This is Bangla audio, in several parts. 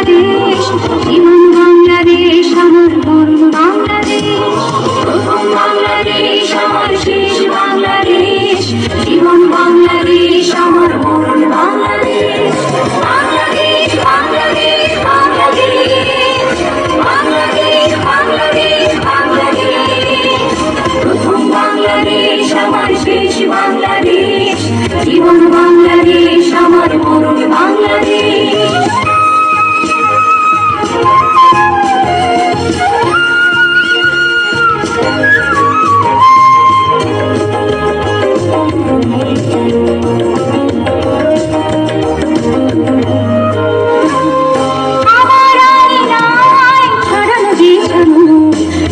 বাংলাদেশ, জীবন বাংলাদেশ, আমার মরণ বাংলাদেশ। প্রথম বাংলাদেশ, আমার শেষ বাংলাদেশ, জীবন বাংলাদেশ, আমার মরণ বাংলাদেশ। বাংলাদেশ, বাংলাদেশ, বাংলাদেশ, বাংলাদেশ, বাংলাদেশ, বাংলাদেশ। প্রথম বাংলাদেশ, আমার শেষ বাংলাদেশ, জীবন বাংলাদেশ, আমার মরণ বাংলাদেশ।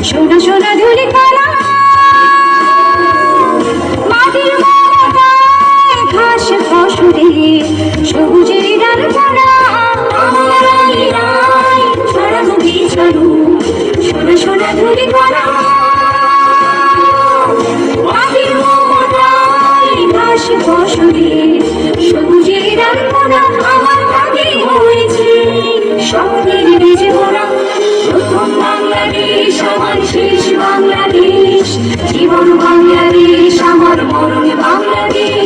সোনা সোনা ধুলি কলা মাটির মমতায় ঘাস ফসলে সবুজের ডালপালা। আমার আঙিনায় ছড়ানো বিছানো সোনা সোনা ধুলি কলা মাটির মমতায় ঘাস ফসলে সবুজের ডালপালা। আমার ভাগে হয়েছে স্বপ্নের বীজে ভরা। প্রথম বাংলাদেশ, আমার শেষ বাংলাদেশ, জীবন বাংলাদেশ, আমার মরণ বাংলাদেশ।